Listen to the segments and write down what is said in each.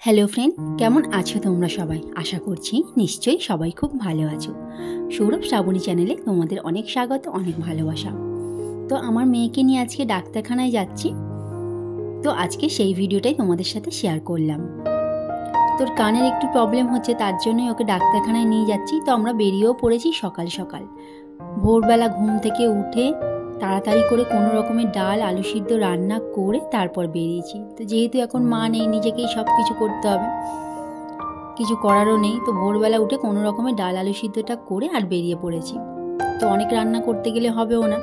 Hello friend, কেমন আছো তোমরা সবাই? আশা করছি নিশ্চয়ই সবাই খুব ভালো আছো। সৌরভ শ্রাবণী চ্যানেলে তোমাদের অনেক স্বাগত, অনেক ভালোবাসা। তো আমার মেয়েকে নিয়ে আজকে ডাক্তারখানায় যাচ্ছি, তো আজকে সেই ভিডিওটাই তোমাদের সাথে শেয়ার করলাম। তোর কানের একটু প্রবলেম হচ্ছে, তার জন্যই ওকে ডাক্তারখানায় নিয়ে যাচ্ছি। তো আমরা বেরিয়েও পড়েছি সকাল সকাল, ভোরবেলা ঘুম থেকে উঠে তাড়াতাড়ি করে কোনো রকমের ডাল আলু সিদ্ধ রান্না করে তারপর বেরিয়েছি। তো যেহেতু এখন মা নেই, নিজেকেই সব কিছু করতে হবে, কিছু করারও নেই। তো ভোরবেলা উঠে কোনো রকমের ডাল আলু সিদ্ধটা করে আর বেরিয়ে পড়েছি। তো অনেক রান্না করতে গেলে হবেও না,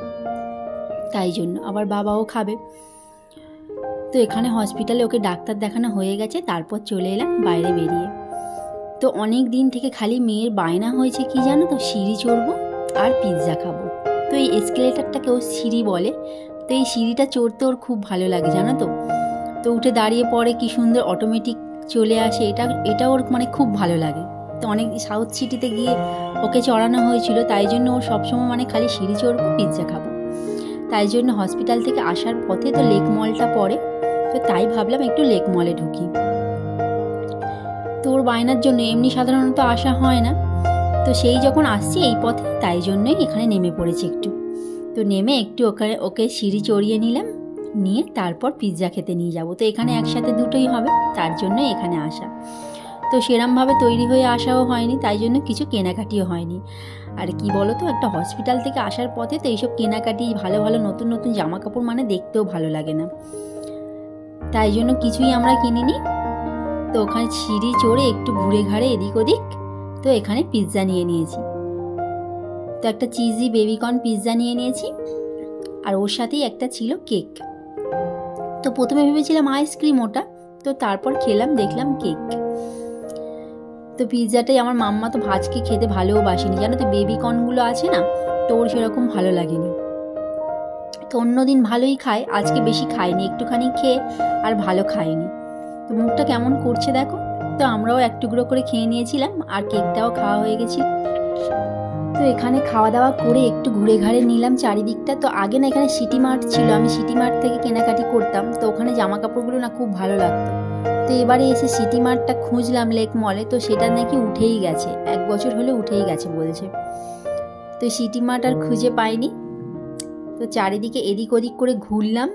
তাই জন্য আবার বাবাও খাবে। তো এখানে হসপিটালে ওকে ডাক্তার দেখানো হয়ে গেছে, তারপর চলে এলাম বাইরে বেরিয়ে। তো অনেক দিন থেকে খালি মেয়ের বায়না হয়েছে কি জানো তো, সিঁড়ি চড়বো আর পিৎজা খাবো। তো এই এসকেলেটারটাকে ও সিঁড়ি বলে, তো এই সিঁড়িটা চড়তে ওর খুব ভালো লাগে জানো তো। তো উঠে দাঁড়িয়ে পড়ে, কি সুন্দর অটোমেটিক চলে আসে, এটা ওর মানে খুব ভালো লাগে। তো অনেক সাউথ সিটিতে গিয়ে ওকে চড়ানো হয়েছিল, তাই জন্য ওর সবসময় মানে খালি সিঁড়ি চড়বো পিৎজা খাবো। তাই জন্য হসপিটাল থেকে আসার পথে তো লেক মলটা পড়ে, তো তাই ভাবলাম একটু লেক মলে ঢুকি। তো ওর বায়নার জন্য এমনি সাধারণত আসা হয় না, তো সেই যখন আসছি এই পথে, তাই জন্যই এখানে নেমে পড়েছি একটু। তো নেমে একটু ওকে সিঁড়ি চড়িয়ে নিলাম, নিয়ে তারপর পিৎজা খেতে নিয়ে যাব। তো এখানে একসাথে দুটোই হবে, তার জন্যই এখানে আসা। তো সেরমভাবে তৈরি হয়ে আসাও হয়নি, তাই জন্য কিছু কেনাকাটিও হয়নি। আর কি বলো তো, একটা হসপিটাল থেকে আসার পথে তো এইসব কেনাকাটি, ভালো ভালো নতুন নতুন জামা কাপড় মানে দেখতেও ভালো লাগে না, তাই জন্য কিছুই আমরা কিনিনি। তো ওখানে সিঁড়ি চড়ে একটু ঘুরে ঘাড়ে এদিক ওদিক, তো এখানে পিৎজা নিয়ে নিয়েছি। তো একটা চিজি বেবিকর্ন পিৎজা নিয়ে নিয়েছি, আর ওর সাথেই একটা ছিল কেক। তো প্রথমে ভেবেছিলাম আইসক্রিম ওটা, তো তারপর খেলাম, দেখলাম কেক। তো পিৎজাটাই আমার মাম্মা তো ভাজকে খেতে ভালোবাসেনি জানো তো, বেবিকর্নগুলো আছে না, তো ওর সেরকম ভালো লাগেনি। তো অন্যদিন ভালোই খায়, আজকে বেশি খায়নি, একটুখানি খেয়ে আর ভালো খায়নি। তো মুখটা কেমন করছে দেখো। তো আমরাও এক টুকরো করে খেয়ে নিয়েছিলাম, আর কেকটাও খাওয়া হয়ে গেছে। তো এখানে খাওয়া দাওয়া করে একটু ঘুরে ঘাড়ে নিলাম চারিদিকটা। তো আগে না এখানে সিটি মার্ট ছিল, আমি সিটি মার্ট থেকে কেনাকাটি করতাম, তো ওখানে জামা কাপড়গুলো না খুব ভালো লাগতো। তো এবারে এসে সিটি মার্টটা খুঁজলাম লেক মলে, তো সেটা নাকি উঠেই গেছে, 1 বছর হলে উঠেই গেছে বলছে। তো সিটি মার্ট আর খুঁজে পাইনি। তো চারিদিকে এদিক ওদিক করে ঘুরলাম,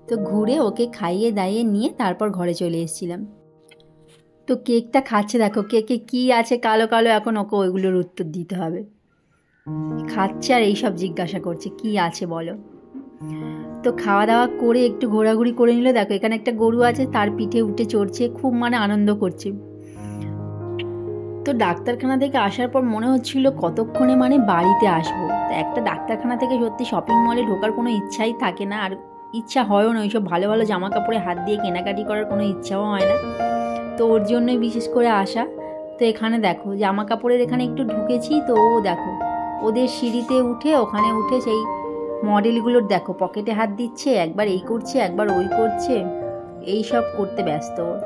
তো ঘুরে ওকে খাইয়ে দাইয়ে নিয়ে তারপর ঘরে চলে এসেছিলাম। তো কেকটা খাচ্ছে দেখো, কেকে কি আছে কালো কালো, এখন ওকে ওইগুলোর উত্তর দিতে হবে। খাচ্ছে আর এইসব জিজ্ঞাসা করছে কি আছে বলো। তো খাওয়া দাওয়া করে একটু ঘোরাঘুরি করে নিল। দেখো এখানে একটা গরু আছে, তার পিঠে উঠে চড়ছে, খুব মানে আনন্দ করছে। তো ডাক্তারখানা থেকে আসার পর মনে হচ্ছিল কতক্ষণে মানে বাড়িতে আসবো। তো একটা ডাক্তারখানা থেকে সত্যি শপিং মলে ঢোকার কোনো ইচ্ছাই থাকে না, আর ইচ্ছা হয়ও না, ওইসব ভালো ভালো জামা কাপড়ে হাত দিয়ে কেনাকাটি করার কোনো ইচ্ছাও হয় না। তো ওর জন্যই বিশেষ করে আসা। তো এখানে দেখো জামা কাপড়ের এখানে একটু ঢুকেছি, তো ও দেখো ওদের সিঁড়িতে উঠে, ওখানে উঠে সেই মডেলগুলোর দেখো পকেটে হাত দিচ্ছে, একবার এই করছে একবার ওই করছে, এই সব করতে ব্যস্ত ওর।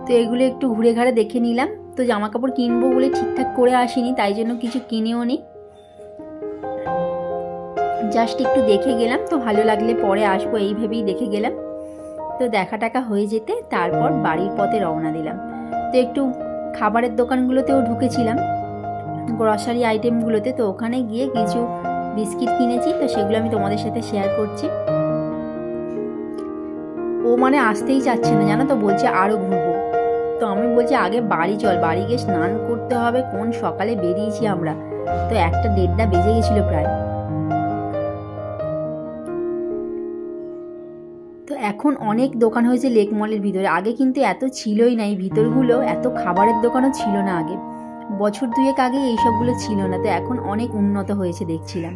তো এগুলো একটু ঘুরে ঘাড়ে দেখে নিলাম। তো জামা কাপড় কিনবো বলে ঠিকঠাক করে আসিনি, তাই জন্য কিছু কিনেও নি, জাস্ট একটু দেখে গেলাম। তো ভালো লাগলে পরে আসবো এই ভেবেই দেখে গেলাম। তো দেখা টাকা হয়ে যেতে তারপর বাড়ির পথে রওনা দিলাম। তো একটু খাবারের দোকানগুলোতেও ঢুকেছিলাম, গ্রসারি আইটেমগুলোতে। তো ওখানে গিয়ে কিছু বিস্কিট কিনেছি, তো সেগুলো আমি তোমাদের সাথে শেয়ার করছি। ও মানে আসতেই চাচ্ছে না জানো তো, বলছে আরও ঘুরবো। তো আমি বলছি আগে বাড়ি চল, বাড়ি গিয়ে স্নান করতে হবে, কোন সকালে বেরিয়েছি আমরা। তো 1টা 1:30 বেজে গেছিলো প্রায়। তো এখন অনেক দোকান হয়েছে লেক মলের ভিতরে, আগে কিন্তু এত ছিলই না, এই ভিতরগুলো এত খাবারের দোকানও ছিল না আগে, বছর 2 আগে এইসবগুলো ছিল না। তো এখন অনেক উন্নত হয়েছে দেখছিলাম।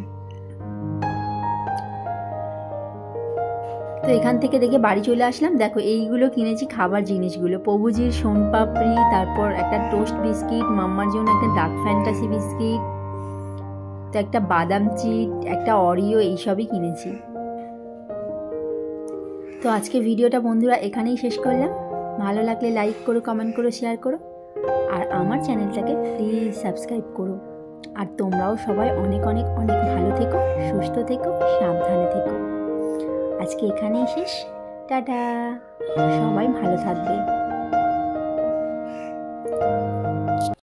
তো এখান থেকে দেখে বাড়ি চলে আসলাম। দেখো এইগুলো কিনেছি খাবার জিনিসগুলো, প্রভুজির সোনপাপড়ি, তারপর একটা টোস্ট বিস্কিট, মাম্মার জন্য একটা ডার্ক ফ্যান্টাসি বিস্কিট, তো একটা বাদাম চিট, একটা অরিও, এইসবই কিনেছি। তো আজকে ভিডিওটা বন্ধুরা এখানেই শেষ করলাম। ভালো লাগলে লাইক করো, কমেন্ট করো, শেয়ার করো, আর আমার চ্যানেলটাকে প্লিজ সাবস্ক্রাইব করো। আর তোমরাও সবাই অনেক অনেক অনেক ভালো থেকো, সুস্থ থেকো, সাবধানে থেকো। আজকে এখানেই শেষ। টাটা, সবাই ভালো থাকবে।